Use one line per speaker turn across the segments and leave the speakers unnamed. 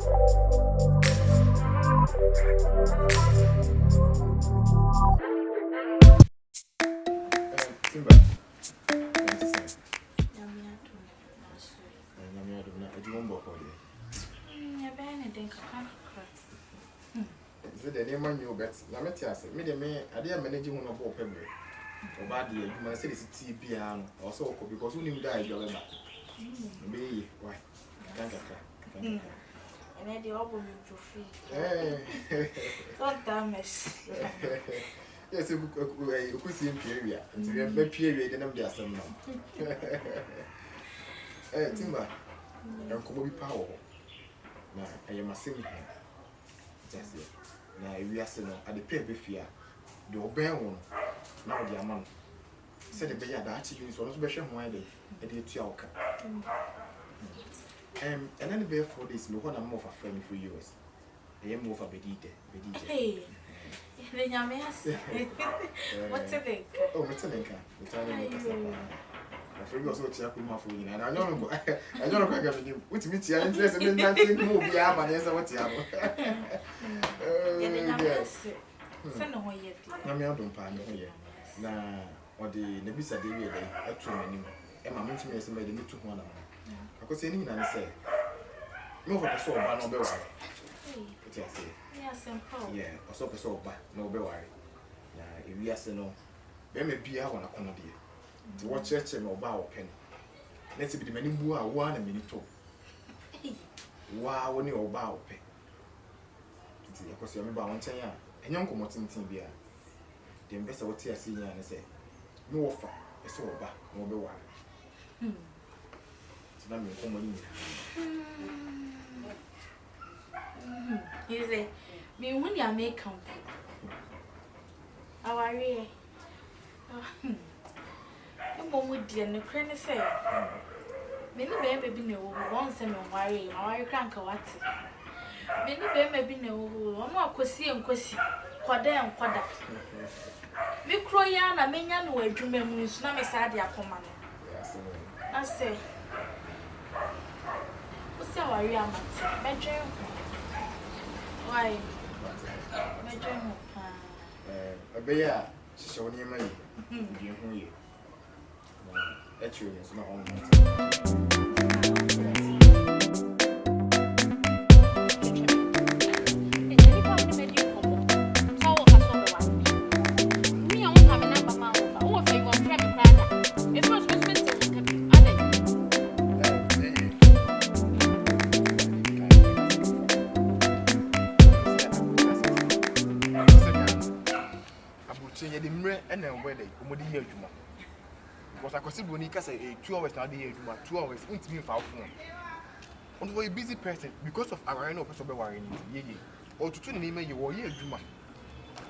Timber. Is it the name of your bets? Lametias, me, I didn't manage one of all pebble. Or bad, you must say it's TPN or so because we knew that you're about. Be why? Thank you.
And I do all women for free. Don't damage.
Yes, a see period. Until you have a period, then I'm just some now. Timber, I'm going power. Now, I am a singing. Just it. Now, we are saying at the paper fear. The bear one. Now, the amount. Said the bear that actually is one special one day. I did to your and then the bear for this, no one I'm more of a friend for years. I am more of a Bediide.
Hey, then you may ask. What's a link?
Oh, it's a link. I forgot to check with my phone, and I don't know. I don't know what I'm going to do. Which means you're interested in that movie. Yeah, but yes, what's your send away yet. No, I don't find here. Now, or the Nebisa David, a true menu, and my mention is made me to one. I could say, and I say, move up a soul, but no bear.
Yes, and Paul.
Yeah, or so a soul, but no bear. If we ask no, there may be our corner. To watch church and bow pen. Let's be the many who are 1 minute. Wow, when you bow pen. Because you remember one time, and young commoting beer. The investor will tear senior and say, no offer, a soul back, no be one. So now you're coming in.
You say, me when you make company. How are you? Mom would dear no cranny say. Many baby no once and no worry, or crank a what. Many baby no one more quasi and quasi, quada and quada. Me croyan a minion where you may lose no beside your command. I say, what's your worry? I'm at bedroom. Why, bedroom?
A bear, showing you money. You actually, it's not only. And then where they come here, because I consider when you can say 2 hours now, 2 hours, won't mean for our phone. On a busy person, because of our no person worrying, or to turn name you or ye, Juma.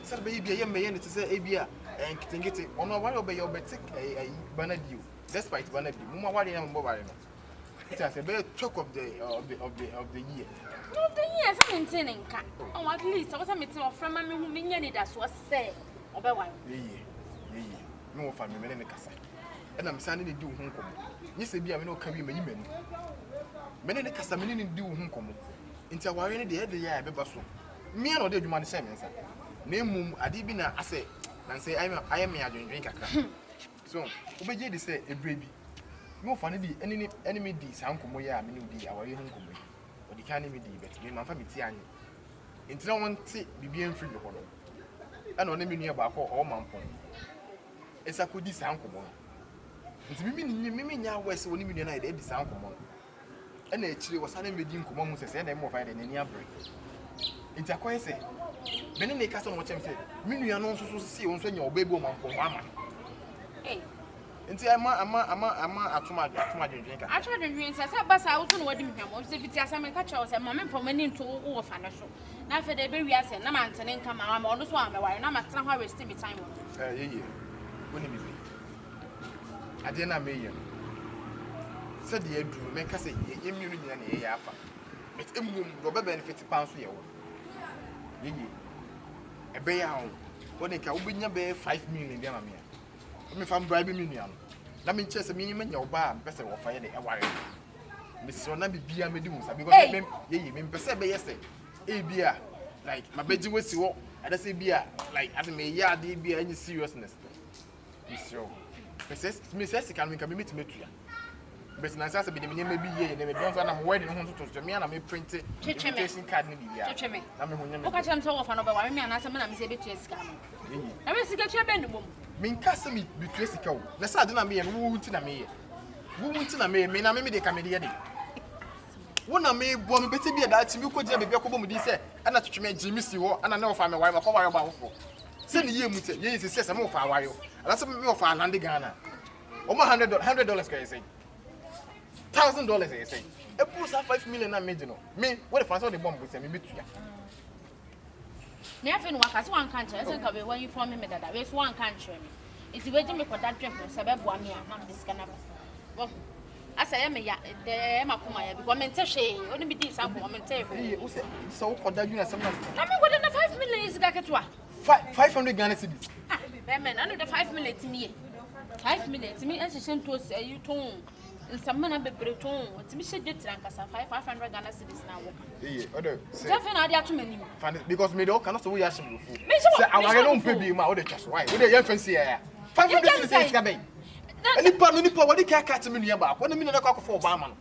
Said baby, I may end to say Abia and can get it on a while by your better a Bernadu, despite Bernadu, Mumma, why am I? It has a better talk of the year.
Of the years, I'm intending. Oh, at least I was a meeting of friend who many that was said.
No family, many casa. And I'm sending it do home. Yes, I no carry many men. Many the Casamini do home come. Into our any day, the year, Bebasso. Me and the man same answer. Name Adibina, I say, and say, I am a drink a cup. So, obey the say a baby. No funny the enemy deeds, Uncle Moya, meaning the our young company. Or the canny me, but me, my family, until I want to be being free. And on the menu about all my phone. It's a good sound common. It's me west when you night, it is sound common. And actually was having with you common with a send them of any break. It's a question. Many make us on what I'm saying. Many are not so see when your baby woman for mamma.
Hey,
until I'm at my drink.
I tried to drink, I said, but I also what him. If it's a man catch us a moment from many to all financial. Now for the baby, I said, no man, and come I'm on this one, I'm not how I still be time.
When you I didn't million. Said the Andrew, make us say, immunity and a yafa. It's Robert benefits pounds for you. A bear, when they can be 5 million. If I'm bribing million, that means just a minimum your bar, better or fire the away. Mr. Nabi Bia Medusa because me person be yes bia like my beji we si wo I say bia like as me ya dey bia any seriousness Mr. Mrs. Can me meet me tuya but na say be me be ye na me don so na mo wedding ho to me na me print invitation card ni bia na me ho nya me
o ka chem so wo fa no be wa me na say me na me say be tu esika no na me sika twa be ndum
me nka say me be tu esika wo na say ade na me ye wo wuti na me ye wo wuti na me na me de ka me de ye de wona me bo me beti bia da chimi ko gina bebia ko bo mu di se ana twetwe Jimmy si wo ana na wo fa me wire ko wire ba wo fo se ne ye mu te ye se se me wo fa wire ala se me wo fa lande Ghana o ma $100 ka say $1,000 you say e push 5 million na me di no me what if I saw the bomb say me betua
me afi no waka se wan kan chere se ka be when you form me dada we so wan kan chere me iti we me kwada drink se be boa me a na me sika na ba asa ya me ya de makoma ya because me nte hwe oni bi di sample me nte hwe
o se so kwada juna sem na
me go na 5 million is ga ketwa
500 Ghana cedis
ah be me na no the 5 million timi 5 million timi e hye to you ton nsamana bebre ton timi hye de trankasa 500 Ghana cedis na wo
odo
say jafe na ade atomani
because me de o kana so we ya shim rufu say aware no mpe bi ma o de twa so why we de yan fancy ya 500 cedis ka be nipa wadi ka catch me nua ba ko na me na kwa for Obama no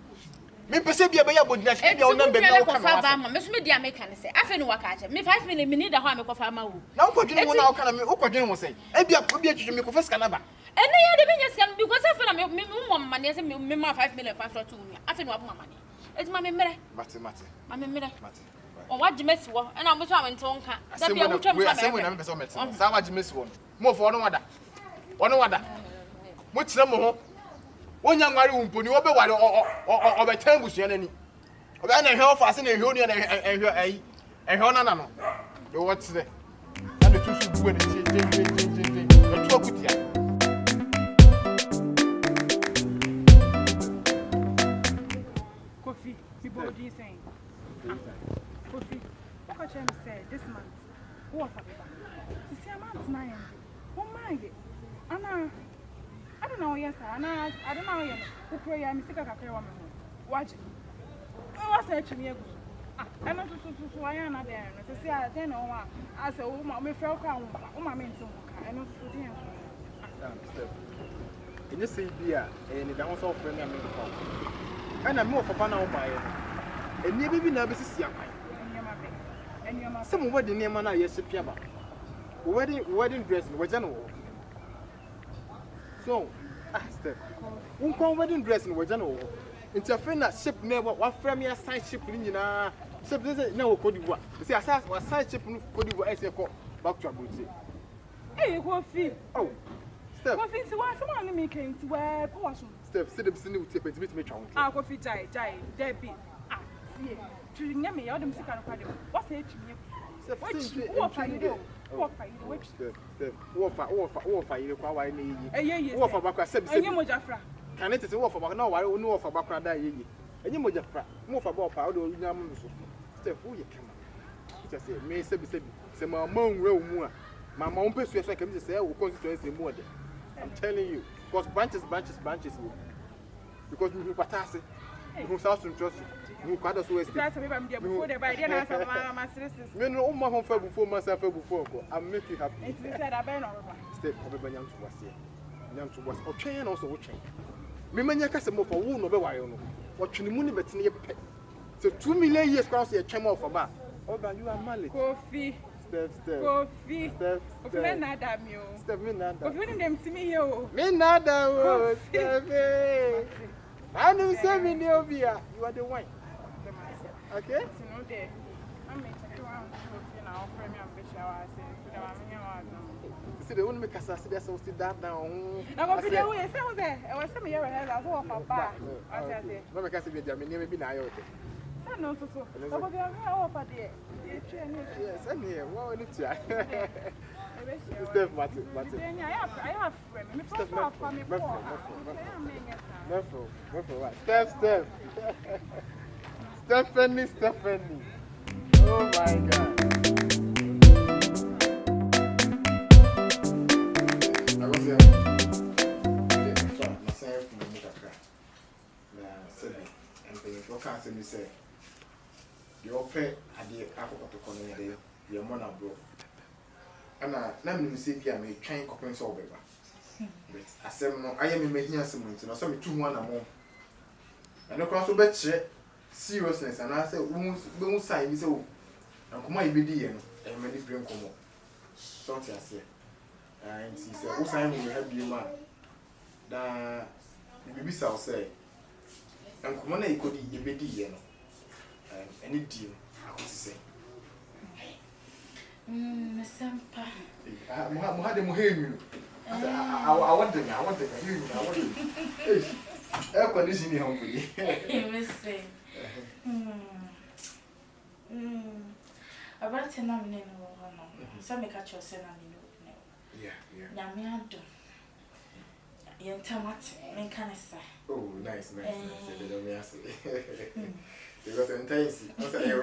me pese bia be ya bodina she bia ona be na o ka ma
Obama me so me dia me kan say afi no waka ache me 5 million me need da ho me kofa ma wo
na ko dwene mo na o kana me o ko dwene mo say e bia twetwe me ko fa sika na ba
ene ya de me sika because afi na me mo mama ne say me ma 5 million fa so to nua afi no aboma mane eti ma me mere
mate
ma me mere o waji mesi wo na mo so awente wonka da bia wo twam so
say we na me pese o mete sa waji mesi wo mo fo no wada mo tire mo ho wonya nware umponi wo be ware o be tan busu yana ni o be na hwe ofa se na hwe oni na hwe na no be wo tire na de tusu buwe ni je to akutia
Kofi people do you saying Kofi what can you say this month what for you see a month 9 oh my ana I don't know, yes, and I don't know. Who pray? I'm sick of a prayer woman. Watch it. I was searching you. I know so I am not there. To see, I don't know. I said, oh, my fellow, oh, my men, I know to do it.
In this idea, and it was all friendly and I'm more for Pana by it. And maybe never see
And your mother.
Some wedding near Mana, yes, Piaba. Wedding dress were general. So, Step. One wedding dressing was general. It's a friend that ship never what frame your side ship in ship doesn't know what you want. See, I said, what side ship could you as a call back to a booty?
Hey, Kofi.
Oh, Step.
Kofi, so why someone making to wear portion?
Step, sit up, sitting with tip and me trying.
Ah, Kofi, Jai, Debbie. Ah, see, to me, all them sick of party. What's it? What are you doing? Which
step? Offer you kwa ni
yi.
Offer bakwa se bi.
Enye mojafra.
Kan it se offer bakwa na ware no offer bakwa da yi. Enye mojafra. Mo offer ba opa o do nya mo so. Step wo ye kama. It say me se bi se ma nwe omu a. Ma on pesu so kam se wo constituency mu ode. I'm telling you because branches wo. Because we patase. We south to trust. We kwada so west.
That's me before they buy then answer my sisters.
Me no umma hon fa before myself before ko. I'm make you happy.
It said I buy no.
Step obeba nyam to wase. Nyam to wase. O twen na so wo twen. Me manya ka se mo fa wo no be ware no. O twene mu ni betene ye pe. So 2 million years cross ye twem of ba. Oba you are married.
Kofi.
Step.
Kofi.
Step.
Kofi na da mi o.
Step me na da.
Kofi dem see me here o.
Me na da o. Step. I know say me no bia. You are the one. Okay?
You know there. I'm making around Kofi na offer me ambition I say so that I'm here now.
See the one make us see that so sit that down.
Na Kofi dey we say there. E was say me here head as for papa. I say.
No make us be there me maybe na ayo.
No so. Kofi am here offer there.
Yes, I'm here. What will it try? Steph Martin.
I have friends. Me papa for me poor.
What? Steph. Stephanie. Oh my God. I was there. Myself, my crack. mpanyinfoɔ ka asɛm bi sɛ deɛ ɔpɛ adeɛ akɔkɔtɔkɔ no yɛde yɛmmɔ no aborɔ ɛna na menim sɛ bi a metwɛn kɔpem sɛ ɔbɛba but asɛm no ayɛ me mahia asɛm nti no sɛ metu ho anammɔ ɛno koraa nso bɛkyerɛ seriousness anaasɛ wobɛhu sign bi sɛ o nkɔmmɔ a yɛbɛdi yɛ no ɛyɛ m'ani bere nkɔmmɔ sɛ ɔte aseɛ nti sɛ wo sign mu ha biem a na bibisa wo sɛ nkɔmmɔ no a yɛbɛdi yɛ no ɛne di no akɔte sɛ
Sempa.
Mohade muhenu. Awade me. Air conditioning home for you.
Say. About to nominate some catch your son.
Yeah.
Yamiado. Yantamat, make can say.
Oh, nice. Because sometimes a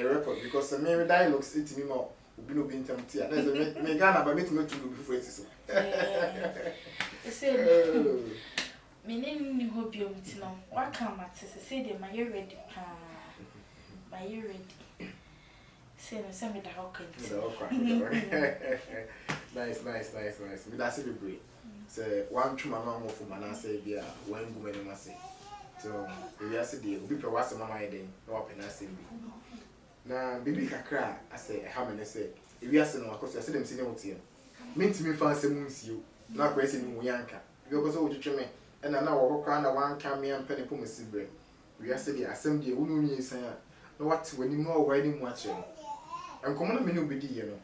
record because the main dialogues it me more will be no being tempted. There's a Megana by me to do before it is.
Meaning, hope you know what come at say them, my ear ready, my ear ready. Say, send me the hawking. Nice. With that celebrate. Say, one true mamma for Manasa, dear, one woman must say. So, we are saying, we be was a mamma then, no open as in. Now, baby, cry, I say, how many say, if you are saying, of course, I see them sitting out here. Mean to me, fancy moons you, not pressing Yanka. You go so to me, and I now walk around one cameo and penny pumice bread. We are saying, assembly, who say, no what when you know wedding watching. And come on a minute with you know,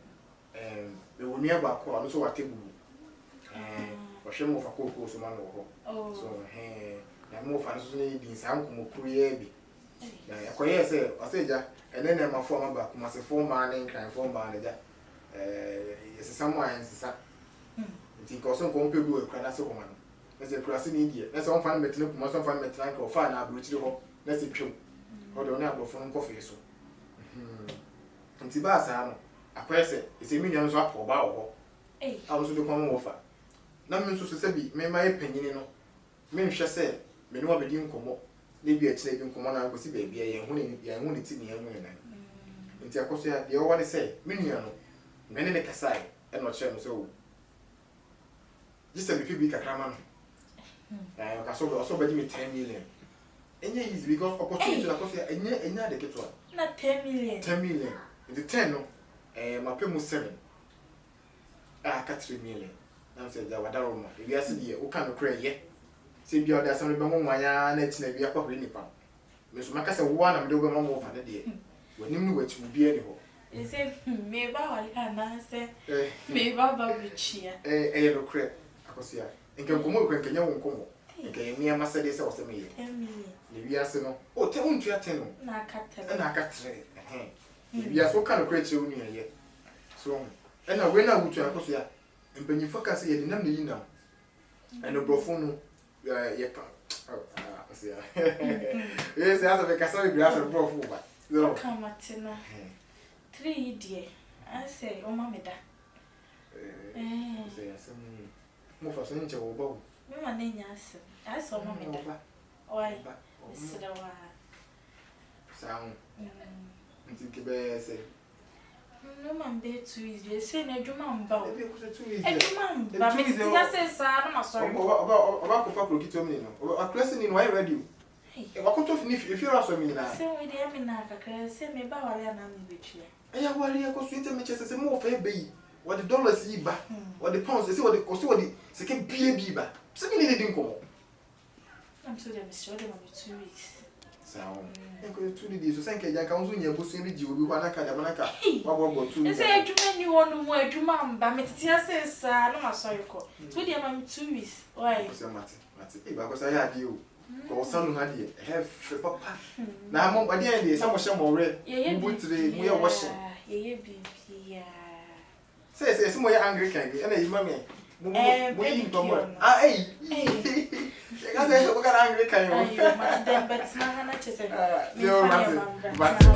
and they will never call, so what table. Or she move a cocoa, so man or so, hey. Na mo fanso ni di nsan komo kuye bi na yakoye se oseja ene na ma forma ba kuma se forma na nkran forma na ja yesesa mo ayensesa nti ko so ko mpebu ekra na se koma no na se kra se ni die na se on fan metene kuma so fan metene ka fa na abrochire ho na se twem o do na abrofo no kofe so nti ba sa no akoye se ese mi nyan so apoba wo ho awo so de kwa mo fa na me nso se bi me ma ye panyini no me nhwe se me no abedi nkomo na bi akire bi nkomo na akosi ba bia ye hu ne ti ne ye hu ne nan nti akoso ya de o wone se me nua no me ne kasai e no kire no so jisa bi kakrama no kaso ba di me 10 million enye easy because opportunity na akoso ya enya de ketwa na 10 million
the 10 no mapemu 7 ka 3 million na say da wadaro ma e bi ase de o kan no kra ye se bi oda asem be mo nwanya na tina bi akwa nipa me so maka se wo na me de go ma mo fa de wanim no wachi bi ani ho
e se me ba wali kana se me ba bichia
no kra akosia nke nkomo kra nkenya wo nkomo nke mi ama se de se o se me ye ne bi ase no o te won tua 10 no
na akatere
bi aso kan kra che woni ye so na we na wutu akosia mpanyi focus ye de nam ne yinam eno brofo no ye pa akosia yes asa be kasa bi asa brofo ba
so kamatina 3 die I say o mameda
say asem mo fa so nche wo ba wo
me ma na nya asem I saw mameda oi sida wa
sound nti ke be say
no man be too easy say na adwuma mba o
e be ko too easy
adwuma mba me ti say sa no ma sorry
oba ko fa pro kitom ni no aklase ni no why ready e wakoto fini if you aso mi na
say we dey me na kakra say me ba wale na me betwe
e ya wale ko so ite me chese se mo fa e be what the dollars yi ba what the pounds say what the se ke bie ba se mi ni dey nkomo
I'm so dem sure dem be 2 weeks
sound e ko 2 days so sanke ja ka unzo nya bosu ri ji obi kwa na ka da manaka wa bo 2
weeks say adwuma ni wonu mu adwuma mba me tete ase sa no ma sorry ko so dey ma 2 weeks why
so mate e ba ko sa ya di o ko sanu ha di have papa na mo ba di en di sa mo hye mo re mu butire mu ye wo hye
ye bibia
say mo ye angry kan bi na yi mame mo yi nto mo Ka say ko ka angry kan yo
ayo ma dem bet na na chese
yo mate